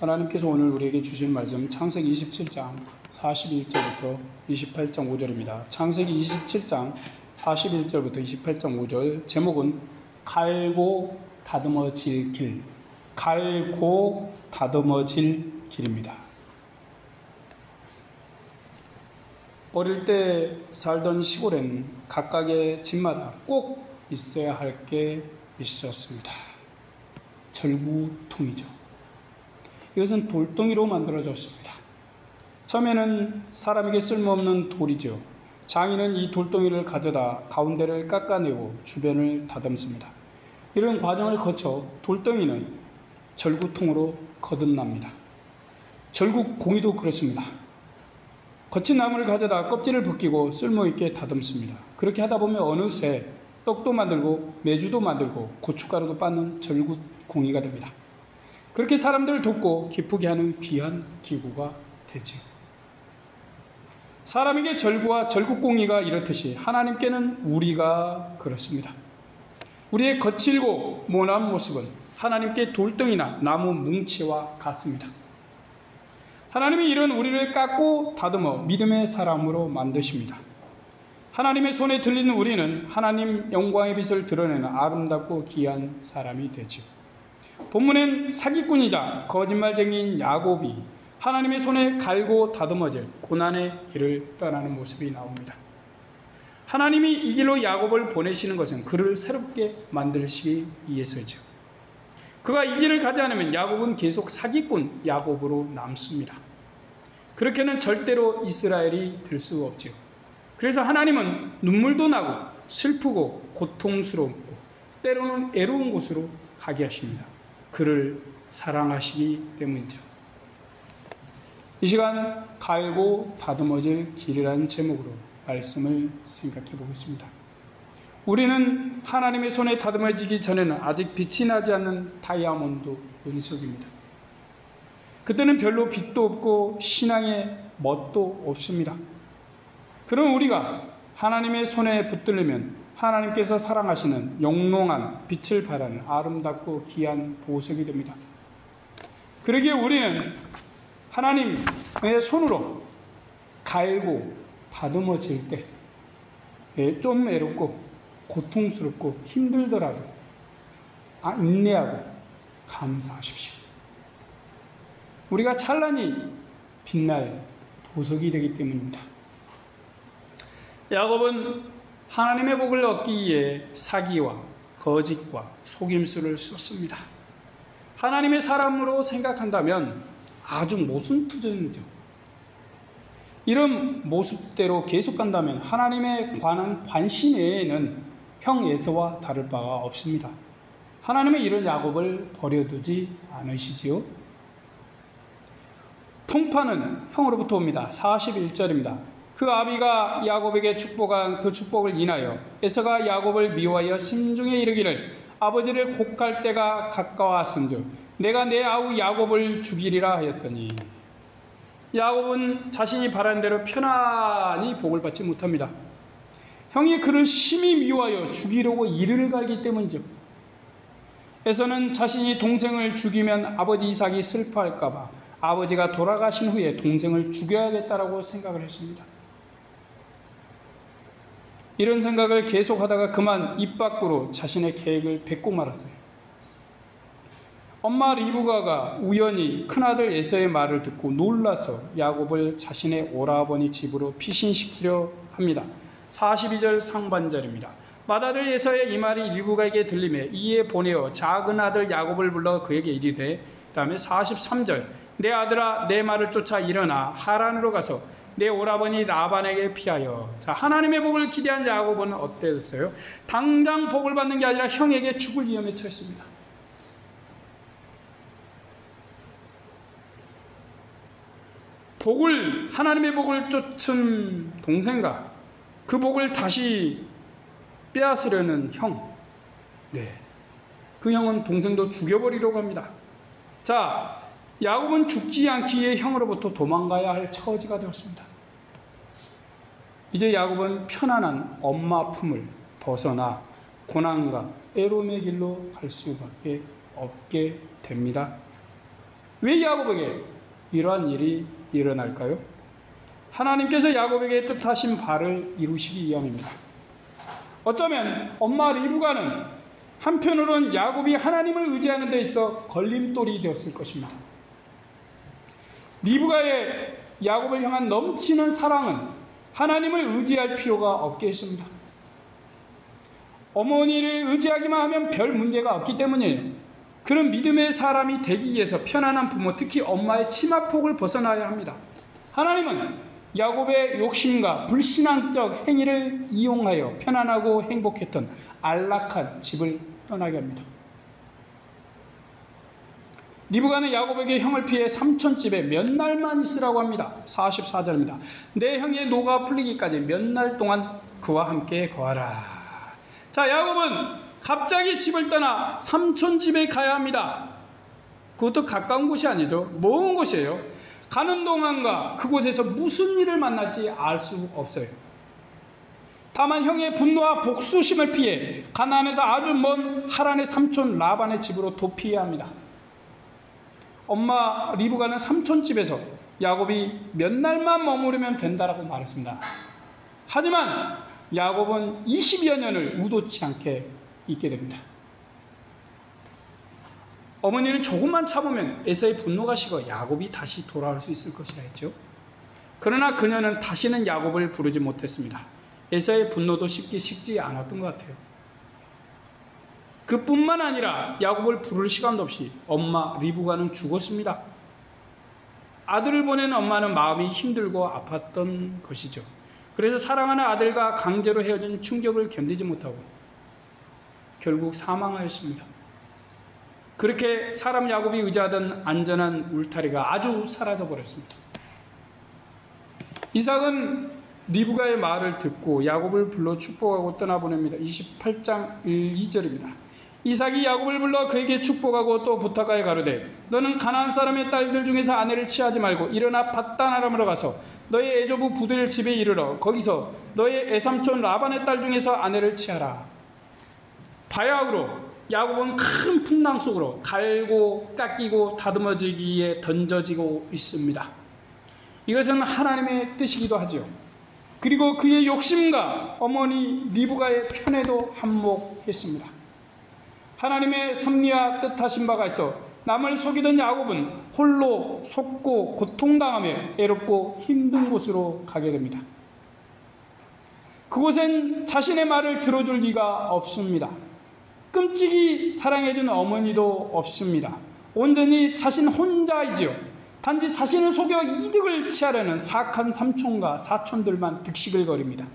하나님께서 오늘 우리에게 주신 말씀 창세기 27장 41절부터 28장 5절입니다. 창세기 27장 41절부터 28장 5절, 제목은 갈고 다듬어질 길, 갈고 다듬어질 길입니다. 어릴 때 살던 시골엔 각각의 집마다 꼭 있어야 할 게 있었습니다. 절구통이죠. 이것은 돌덩이로 만들어졌습니다. 처음에는 사람에게 쓸모없는 돌이죠. 장인은 이 돌덩이를 가져다 가운데를 깎아내고 주변을 다듬습니다. 이런 과정을 거쳐 돌덩이는 절구통으로 거듭납니다. 절구공이도 그렇습니다. 거친 나무를 가져다 껍질을 벗기고 쓸모있게 다듬습니다. 그렇게 하다 보면 어느새 떡도 만들고 메주도 만들고 고춧가루도 빻는 절구공이가 됩니다. 그렇게 사람들을 돕고 기쁘게 하는 귀한 기구가 되죠. 사람에게 절구와 절구공이가 이렇듯이 하나님께는 우리가 그렇습니다. 우리의 거칠고 모난 모습은 하나님께 돌덩이나 나무 뭉치와 같습니다. 하나님이 이런 우리를 깎고 다듬어 믿음의 사람으로 만드십니다. 하나님의 손에 들리는 우리는 하나님 영광의 빛을 드러내는 아름답고 귀한 사람이 되죠. 본문엔 사기꾼이자 거짓말쟁이인 야곱이 하나님의 손에 갈고 다듬어질 고난의 길을 떠나는 모습이 나옵니다. 하나님이 이 길로 야곱을 보내시는 것은 그를 새롭게 만드시기 위해서죠. 그가 이 길을 가지 않으면 야곱은 계속 사기꾼 야곱으로 남습니다. 그렇게는 절대로 이스라엘이 될 수 없죠. 그래서 하나님은 눈물도 나고 슬프고 고통스럽고 때로는 애로운 곳으로 가게 하십니다. 그를 사랑하시기 때문이죠. 이 시간 갈고 다듬어질 길이라는 제목으로 말씀을 생각해 보겠습니다. 우리는 하나님의 손에 다듬어지기 전에는 아직 빛이 나지 않는 다이아몬드 운석입니다. 그때는 별로 빛도 없고 신앙의 멋도 없습니다. 그런 우리가 하나님의 손에 붙들리면 하나님께서 사랑하시는 영롱한 빛을 발하는 아름답고 귀한 보석이 됩니다. 그러기에 우리는 하나님의 손으로 갈고 다듬어질 때 좀 애롭고 고통스럽고 힘들더라도 인내하고 감사하십시오. 우리가 찬란히 빛날 보석이 되기 때문입니다. 야곱은 하나님의 복을 얻기 위해 사기와 거짓과 속임수를 썼습니다. 하나님의 사람으로 생각한다면 아주 모순투정이죠. 이런 모습대로 계속 간다면 하나님에 관한 관심 외에는 형 에서와 다를 바가 없습니다. 하나님의 이런 야곱을 버려두지 않으시지요. 통파는 형으로부터 옵니다. 41절입니다. 그 아비가 야곱에게 축복한 그 축복을 인하여 에서가 야곱을 미워하여 심중에 이르기를 아버지를 곡할 때가 가까웠은즉 내가 내 아우 야곱을 죽이리라 하였더니, 야곱은 자신이 바란 대로 편안히 복을 받지 못합니다. 형이 그를 심히 미워하여 죽이려고 이를 갈기 때문이죠. 에서는 자신이 동생을 죽이면 아버지 이삭이 슬퍼할까 봐 아버지가 돌아가신 후에 동생을 죽여야겠다라고 생각을 했습니다. 이런 생각을 계속하다가 그만 입 밖으로 자신의 계획을 뱉고 말았어요. 엄마 리브가가 우연히 큰아들 에서의 말을 듣고 놀라서 야곱을 자신의 오라버니 집으로 피신시키려 합니다. 42절 상반절입니다. 맏아들 에서의 이 말이 리브가에게 들리매 이에 보내어 작은 아들 야곱을 불러 그에게 이르되, 그 다음에 43절, 내 아들아 내 말을 쫓아 일어나 하란으로 가서 내 오라버니 라반에게 피하여. 자, 하나님의 복을 기대한 야곱은 어땠어요? 당장 복을 받는 게 아니라 형에게 죽을 위험에 처했습니다. 하나님의 복을 쫓은 동생과 그 복을 다시 빼앗으려는 형. 그 형은 동생도 죽여버리려고 합니다. 자, 야곱은 죽지 않기 위해 형으로부터 도망가야 할 처지가 되었습니다. 이제 야곱은 편안한 엄마 품을 벗어나 고난과 애로움의 길로 갈 수밖에 없게 됩니다. 왜 야곱에게 이러한 일이 일어날까요? 하나님께서 야곱에게 뜻하신 바를 이루시기 위함입니다. 어쩌면 엄마 리브가는 한편으로는 야곱이 하나님을 의지하는 데 있어 걸림돌이 되었을 것입니다. 리브가의 야곱을 향한 넘치는 사랑은 하나님을 의지할 필요가 없게 했습니다. 어머니를 의지하기만 하면 별 문제가 없기 때문이에요. 그런 믿음의 사람이 되기 위해서 편안한 부모, 특히 엄마의 치마폭을 벗어나야 합니다. 하나님은 야곱의 욕심과 불신앙적 행위를 이용하여 편안하고 행복했던 안락한 집을 떠나게 합니다. 리브가는 야곱에게 형을 피해 삼촌집에 몇 날만 있으라고 합니다. 44절입니다. 내 형의 노가 풀리기까지 몇 날 동안 그와 함께 거하라. 자, 야곱은 갑자기 집을 떠나 삼촌집에 가야 합니다. 그것도 가까운 곳이 아니죠. 먼 곳이에요. 가는 동안과 그곳에서 무슨 일을 만날지 알 수 없어요. 다만 형의 분노와 복수심을 피해 가나안에서 아주 먼 하란의 삼촌 라반의 집으로 도피해야 합니다. 엄마 리브가는 삼촌집에서 야곱이 몇 날만 머무르면 된다라고 말했습니다. 하지만 야곱은 20여 년을 우도치 않게 있게 됩니다. 어머니는 조금만 참으면 에사의 분노가 식어 야곱이 다시 돌아올 수 있을 것이라 했죠. 그러나 그녀는 다시는 야곱을 부르지 못했습니다. 에사의 분노도 쉽게 식지 않았던 것 같아요. 그뿐만 아니라 야곱을 부를 시간도 없이 엄마 리브가는 죽었습니다. 아들을 보낸 엄마는 마음이 힘들고 아팠던 것이죠. 그래서 사랑하는 아들과 강제로 헤어진 충격을 견디지 못하고 결국 사망하였습니다. 그렇게 사람 야곱이 의지하던 안전한 울타리가 아주 사라져버렸습니다. 이삭은 리브가의 말을 듣고 야곱을 불러 축복하고 떠나보냅니다. 28장 1, 2절입니다. 이삭이 야곱을 불러 그에게 축복하고 또 부탁하여 가로되 너는 가나안 사람의 딸들 중에서 아내를 취하지 말고 일어나 밧단 아람으로 가서 너의 애조부 부들 집에 이르러 거기서 너의 애삼촌 라반의 딸 중에서 아내를 취하라. 바야흐로 야곱은 큰 풍랑 속으로 갈고 깎이고 다듬어지기에 던져지고 있습니다. 이것은 하나님의 뜻이기도 하죠. 그리고 그의 욕심과 어머니 리브가의 편에도 한몫했습니다. 하나님의 섭리와 뜻하신 바가 있어 남을 속이던 야곱은 홀로 속고 고통당하며 애롭고 힘든 곳으로 가게 됩니다. 그곳엔 자신의 말을 들어줄 리가 없습니다. 끔찍이 사랑해준 어머니도 없습니다. 온전히 자신 혼자이지요. 단지 자신을 속여 이득을 취하려는 사악한 삼촌과 사촌들만 득식을 거립니다.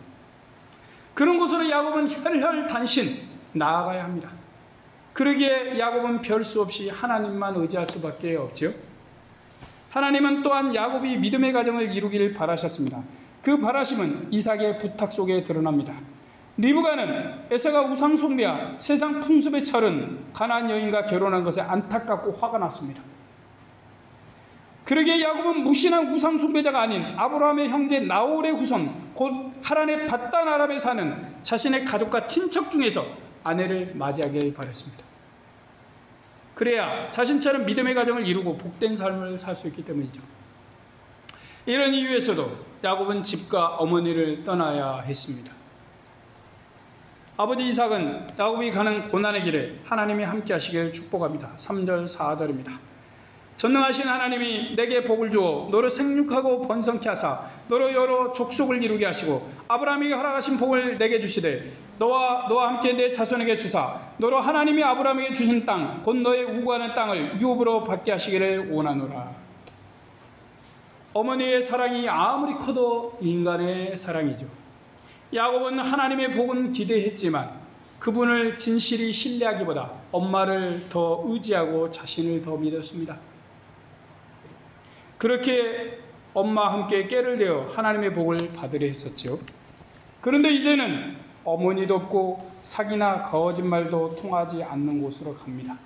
그런 곳으로 야곱은 혈혈단신 나아가야 합니다. 그러기에 야곱은 별 수 없이 하나님만 의지할 수밖에 없죠. 하나님은 또한 야곱이 믿음의 가정을 이루기를 바라셨습니다. 그 바라심은 이삭의 부탁 속에 드러납니다. 리브가는 에사가 우상 숭배와 세상 풍습에 철은 가나안 여인과 결혼한 것에 안타깝고 화가 났습니다. 그러기에 야곱은 무신한 우상 숭배자가 아닌 아브라함의 형제 나홀의 후손 곧 하란의 밧단 아람에 사는 자신의 가족과 친척 중에서 아내를 맞이하길 바랬습니다. 그래야 자신처럼 믿음의 가정을 이루고 복된 삶을 살 수 있기 때문이죠. 이런 이유에서도 야곱은 집과 어머니를 떠나야 했습니다. 아버지 이삭은 야곱이 가는 고난의 길에 하나님이 함께 하시길 축복합니다. 3절 4절입니다. 전능하신 하나님이 내게 복을 주어 너를 생육하고 번성케 하사 너로 여러 족속을 이루게 하시고 아브라함에게 허락하신 복을 내게 주시되 너와 함께 내 자손에게 주사 너로 하나님이 아브라함에게 주신 땅 곧 너의 우구하는 땅을 유업으로 받게 하시기를 원하노라. 어머니의 사랑이 아무리 커도 인간의 사랑이죠. 야곱은 하나님의 복은 기대했지만 그분을 진실이 신뢰하기보다 엄마를 더 의지하고 자신을 더 믿었습니다. 그렇게 엄마와 함께 깨를 내어 하나님의 복을 받으려 했었죠. 그런데 이제는 어머니도 없고 사기나 거짓말도 통하지 않는 곳으로 갑니다.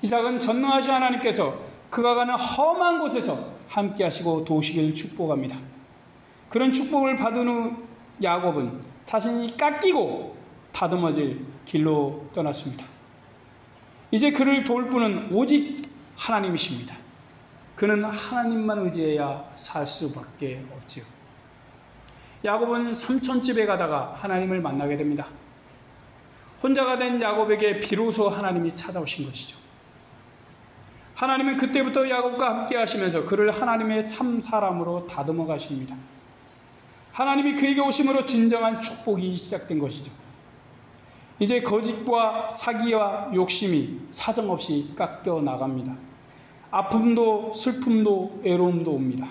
이삭은 전능하신 하나님께서 그가 가는 험한 곳에서 함께 하시고 도우시길 축복합니다. 그런 축복을 받은 후 야곱은 자신이 깎이고 다듬어질 길로 떠났습니다. 이제 그를 도울 분은 오직 하나님이십니다. 그는 하나님만 의지해야 살 수밖에 없지요. 야곱은 삼촌집에 가다가 하나님을 만나게 됩니다. 혼자가 된 야곱에게 비로소 하나님이 찾아오신 것이죠. 하나님은 그때부터 야곱과 함께 하시면서 그를 하나님의 참 사람으로 다듬어 가십니다. 하나님이 그에게 오심으로 진정한 축복이 시작된 것이죠. 이제 거짓과 사기와 욕심이 사정없이 깎여 나갑니다. 아픔도 슬픔도 애로움도 옵니다.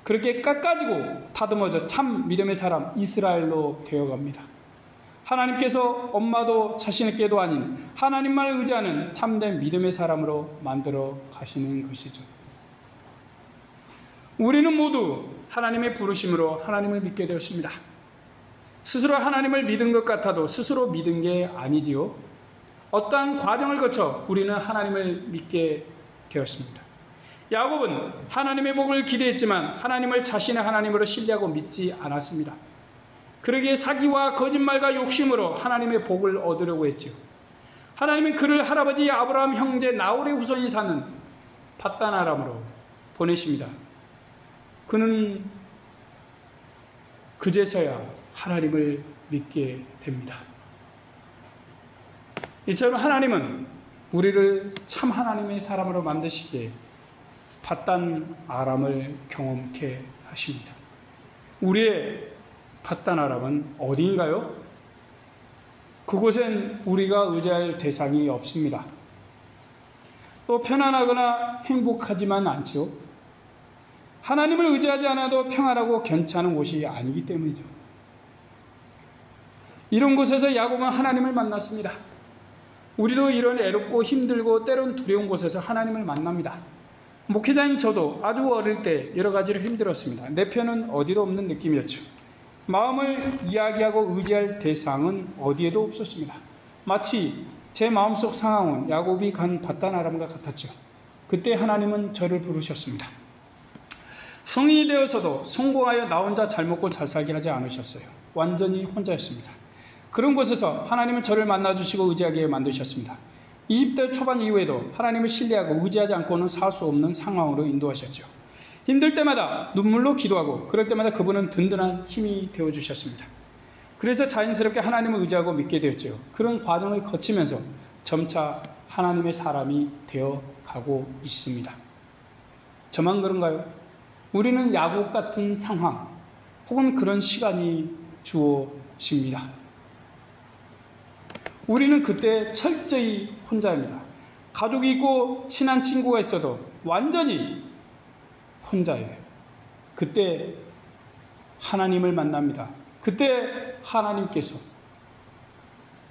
그렇게 깎아지고 다듬어져 참 믿음의 사람 이스라엘로 되어갑니다. 하나님께서 엄마도 자신에게도 아닌 하나님만 의지하는 참된 믿음의 사람으로 만들어 가시는 것이죠. 우리는 모두 하나님의 부르심으로 하나님을 믿게 되었습니다. 스스로 하나님을 믿은 것 같아도 스스로 믿은 게 아니지요. 어떠한 과정을 거쳐 우리는 하나님을 믿게 되었습니다. 야곱은 하나님의 복을 기대했지만 하나님을 자신의 하나님으로 신뢰하고 믿지 않았습니다. 그러기에 사기와 거짓말과 욕심으로 하나님의 복을 얻으려고 했지요. 하나님은 그를 할아버지 아브라함 형제 나홀의 후손이 사는 밧단 아람으로 보내십니다. 그는 그제서야 하나님을 믿게 됩니다. 이처럼 하나님은 우리를 참 하나님의 사람으로 만드시기에 밧단 아람을 경험케 하십니다. 우리의 밧단 아람은 어디인가요? 그곳엔 우리가 의지할 대상이 없습니다. 또 편안하거나 행복하지만 않지요. 하나님을 의지하지 않아도 평안하고 괜찮은 곳이 아니기 때문이죠. 이런 곳에서 야곱은 하나님을 만났습니다. 우리도 이런 애롭고 힘들고 때론 두려운 곳에서 하나님을 만납니다. 목회자인 저도 아주 어릴 때 여러 가지로 힘들었습니다. 내 편은 어디도 없는 느낌이었죠. 마음을 이야기하고 의지할 대상은 어디에도 없었습니다. 마치 제 마음속 상황은 야곱이 간 밧단 아람과 같았죠. 그때 하나님은 저를 부르셨습니다. 성인이 되어서도 성공하여 나 혼자 잘 먹고 잘 살게 하지 않으셨어요. 완전히 혼자였습니다. 그런 곳에서 하나님은 저를 만나주시고 의지하게 만드셨습니다. 20대 초반 이후에도 하나님을 신뢰하고 의지하지 않고는 살 수 없는 상황으로 인도하셨죠. 힘들 때마다 눈물로 기도하고 그럴 때마다 그분은 든든한 힘이 되어주셨습니다. 그래서 자연스럽게 하나님을 의지하고 믿게 되었죠. 그런 과정을 거치면서 점차 하나님의 사람이 되어가고 있습니다. 저만 그런가요? 우리는 야곱 같은 상황 혹은 그런 시간이 주어집니다. 우리는 그때 철저히 혼자입니다. 가족이 있고 친한 친구가 있어도 완전히 혼자예요. 그때 하나님을 만납니다. 그때 하나님께서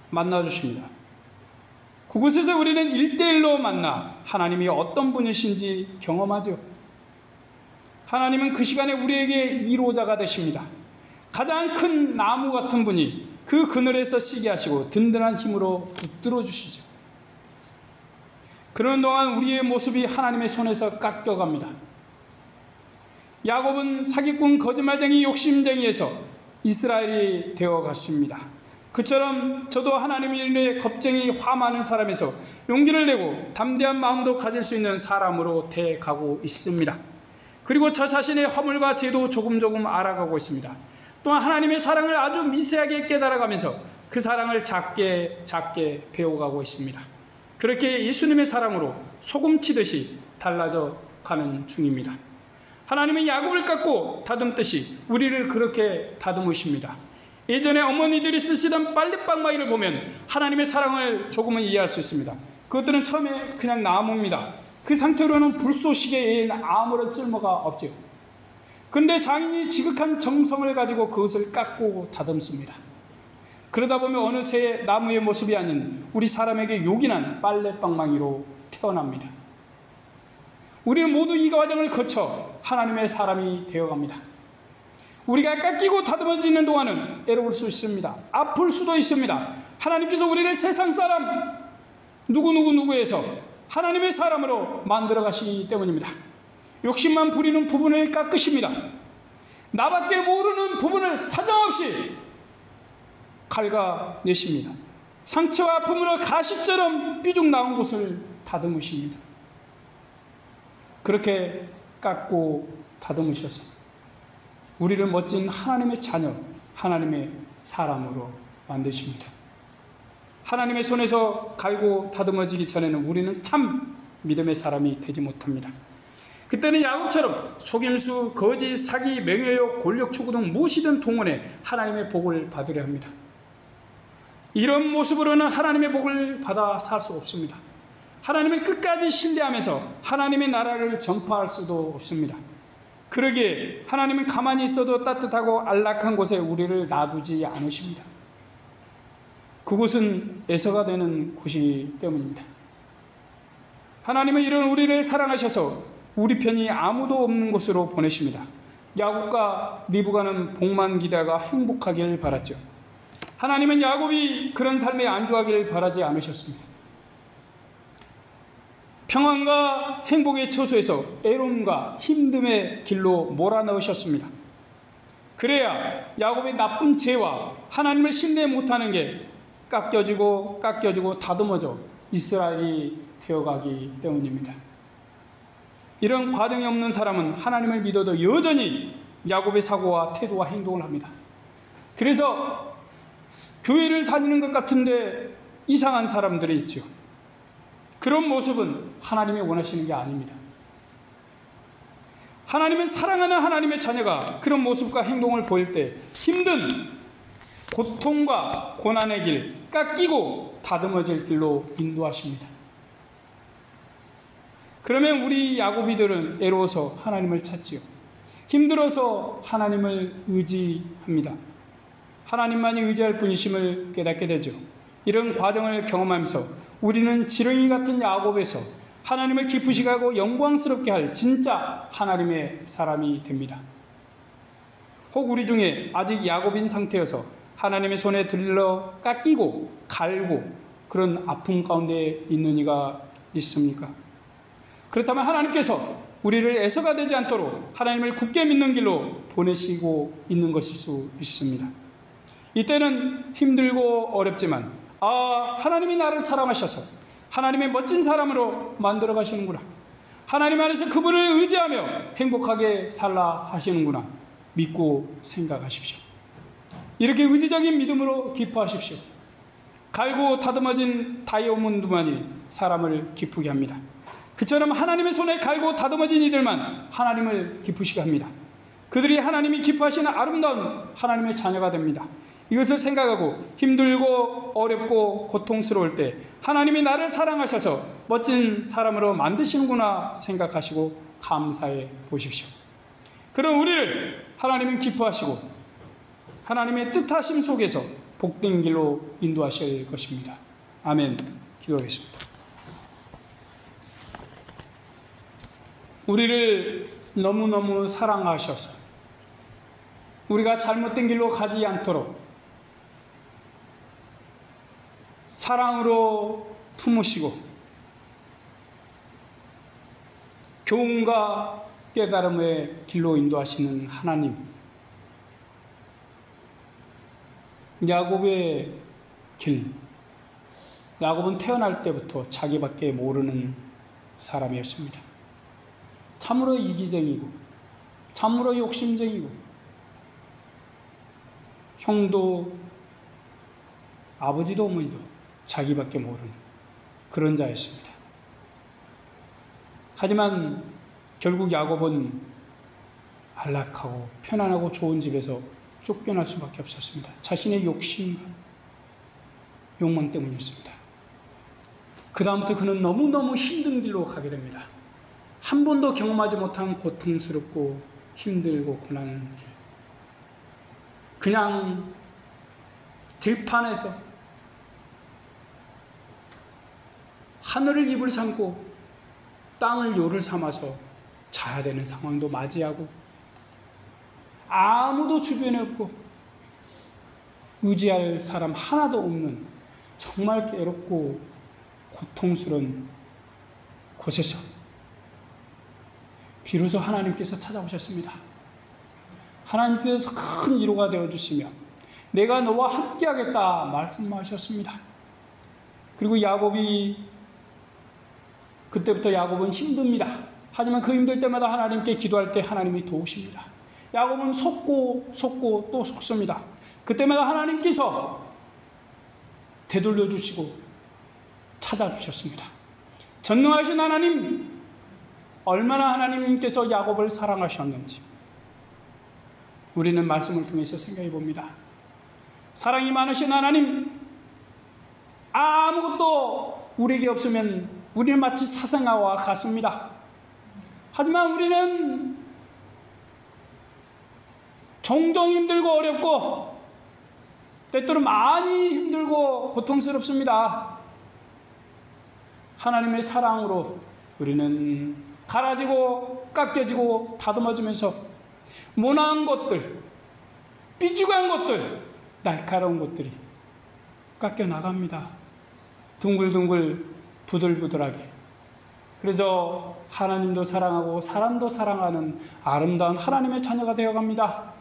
만나주십니다. 그곳에서 우리는 1대1로 만나 하나님이 어떤 분이신지 경험하죠. 하나님은 그 시간에 우리에게 1호자가 되십니다. 가장 큰 나무 같은 분이 그 그늘에서 쉬게 하시고 든든한 힘으로 붙들어 주시죠. 그러는 동안 우리의 모습이 하나님의 손에서 깎여갑니다. 야곱은 사기꾼 거짓말쟁이 욕심쟁이에서 이스라엘이 되어갔습니다. 그처럼 저도 하나님의 겁쟁이 화 많은 사람에서 용기를 내고 담대한 마음도 가질 수 있는 사람으로 돼가고 있습니다. 그리고 저 자신의 허물과 죄도 조금 알아가고 있습니다. 또한 하나님의 사랑을 아주 미세하게 깨달아가면서 그 사랑을 작게 배워가고 있습니다. 그렇게 예수님의 사랑으로 소금 치듯이 달라져 가는 중입니다. 하나님은 야곱을 깎고 다듬듯이 우리를 그렇게 다듬으십니다. 예전에 어머니들이 쓰시던 빨랫방망이를 보면 하나님의 사랑을 조금은 이해할 수 있습니다. 그것들은 처음에 그냥 나무입니다. 그 상태로는 불쏘시개에 아무런 쓸모가 없죠. 그런데 장인이 지극한 정성을 가지고 그것을 깎고 다듬습니다. 그러다 보면 어느새 나무의 모습이 아닌 우리 사람에게 요긴한 빨랫방망이로 태어납니다. 우리는 모두 이 과정을 거쳐 하나님의 사람이 되어갑니다. 우리가 깎이고 다듬어지는 동안은 애로울 수 있습니다. 아플 수도 있습니다. 하나님께서 우리를 세상 사람 누구에서 하나님의 사람으로 만들어 가시기 때문입니다. 욕심만 부리는 부분을 깎으십니다. 나밖에 모르는 부분을 사정없이 갉아내십니다. 상처와 아픔으로 가시처럼 삐죽 나온 곳을 다듬으십니다. 그렇게 깎고 다듬으셔서 우리를 멋진 하나님의 자녀, 하나님의 사람으로 만드십니다. 하나님의 손에서 갈고 다듬어지기 전에는 우리는 참 믿음의 사람이 되지 못합니다. 그때는 야곱처럼 속임수, 거짓, 사기, 명예욕, 권력 추구 등 무엇이든 동원해 하나님의 복을 받으려 합니다. 이런 모습으로는 하나님의 복을 받아 살 수 없습니다. 하나님을 끝까지 신뢰하면서 하나님의 나라를 전파할 수도 없습니다. 그러기에 하나님은 가만히 있어도 따뜻하고 안락한 곳에 우리를 놔두지 않으십니다. 그곳은 에서가 되는 곳이기 때문입니다. 하나님은 이런 우리를 사랑하셔서 우리 편이 아무도 없는 곳으로 보내십니다. 야곱과 리브가는 복만 기대하가 행복하길 바랐죠. 하나님은 야곱이 그런 삶에 안주하길 바라지 않으셨습니다. 평안과 행복의 처소에서 애로움과 힘듦의 길로 몰아넣으셨습니다. 그래야 야곱의 나쁜 죄와 하나님을 신뢰 못하는 게 깎여지고 다듬어져 이스라엘이 되어가기 때문입니다. 이런 과정이 없는 사람은 하나님을 믿어도 여전히 야곱의 사고와 태도와 행동을 합니다. 그래서 교회를 다니는 것 같은데 이상한 사람들이 있죠. 그런 모습은 하나님이 원하시는 게 아닙니다. 하나님은 사랑하는 하나님의 자녀가 그런 모습과 행동을 보일 때 힘든 고통과 고난의 길, 깎이고 다듬어질 길로 인도하십니다. 그러면 우리 야곱이들은 애로워서 하나님을 찾지요. 힘들어서 하나님을 의지합니다. 하나님만이 의지할 분이심을 깨닫게 되죠. 이런 과정을 경험하면서 우리는 지렁이 같은 야곱에서 하나님을 기쁘시게 하고 영광스럽게 할 진짜 하나님의 사람이 됩니다. 혹 우리 중에 아직 야곱인 상태여서 하나님의 손에 들러 깎이고 갈고 그런 아픔 가운데 있는 이가 있습니까? 그렇다면 하나님께서 우리를 에서가 되지 않도록 하나님을 굳게 믿는 길로 보내시고 있는 것일 수 있습니다. 이때는 힘들고 어렵지만 하나님이 나를 사랑하셔서 하나님의 멋진 사람으로 만들어 가시는구나. 하나님 안에서 그분을 의지하며 행복하게 살라 하시는구나. 믿고 생각하십시오. 이렇게 의지적인 믿음으로 기뻐하십시오. 갈고 다듬어진 다이아몬드만이 사람을 기쁘게 합니다. 그처럼 하나님의 손에 갈고 다듬어진 이들만 하나님을 기쁘시게 합니다. 그들이 하나님이 기뻐하시는 아름다운 하나님의 자녀가 됩니다. 이것을 생각하고 힘들고 어렵고 고통스러울 때 하나님이 나를 사랑하셔서 멋진 사람으로 만드시는구나 생각하시고 감사해 보십시오. 그런 우리를 하나님은 기뻐하시고 하나님의 뜻하심 속에서 복된 길로 인도하실 것입니다. 아멘. 기도하겠습니다. 우리를 너무너무 사랑하셔서 우리가 잘못된 길로 가지 않도록 사랑으로 품으시고 교훈과 깨달음의 길로 인도하시는 하나님, 야곱의 길, 야곱은 태어날 때부터 자기밖에 모르는 사람이었습니다. 참으로 이기쟁이고 참으로 욕심쟁이고 형도 아버지도 어머니도 자기밖에 모르는 그런 자였습니다. 하지만 결국 야곱은 안락하고 편안하고 좋은 집에서 쫓겨날 수밖에 없었습니다. 자신의 욕심과 욕망 때문이었습니다. 그 다음부터 그는 너무너무 힘든 길로 가게 됩니다. 한 번도 경험하지 못한 고통스럽고 힘들고 고난한 길. 그냥 들판에서 하늘을 입을 삼고 땅을 요를 삼아서 자야 되는 상황도 맞이하고 아무도 주변에 없고 의지할 사람 하나도 없는 정말 괴롭고 고통스러운 곳에서 비로소 하나님께서 찾아오셨습니다. 하나님께서 큰 위로가 되어주시며 내가 너와 함께하겠다 말씀하셨습니다. 그리고 그때부터 야곱은 힘듭니다. 하지만 그 힘들 때마다 하나님께 기도할 때 하나님이 도우십니다. 야곱은 속고 또 속습니다. 그때마다 하나님께서 되돌려 주시고 찾아주셨습니다. 전능하신 하나님, 얼마나 하나님께서 야곱을 사랑하셨는지 우리는 말씀을 통해서 생각해 봅니다. 사랑이 많으신 하나님, 아무것도 우리에게 없으면 우리는 마치 사생아와 같습니다. 하지만 우리는 종종 힘들고 어렵고 때때로 많이 힘들고 고통스럽습니다. 하나님의 사랑으로 우리는 갈아지고 깎여지고 다듬어지면서 모나한 것들, 삐죽한 것들, 날카로운 것들이 깎여 나갑니다. 둥글둥글 부들부들하게. 그래서 하나님도 사랑하고 사람도 사랑하는 아름다운 하나님의 자녀가 되어갑니다.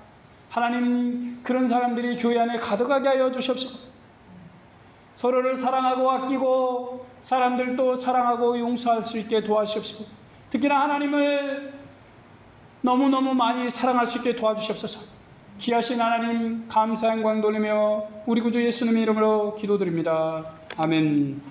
하나님, 그런 사람들이 교회 안에 가득하게 하여 주시옵소서. 서로를 사랑하고 아끼고 사람들도 사랑하고 용서할 수 있게 도와주시옵소서. 특히나 하나님을 너무너무 많이 사랑할 수 있게 도와주시옵소서. 귀하신 하나님, 감사 영광 돌리며 우리 구주 예수님의 이름으로 기도드립니다. 아멘.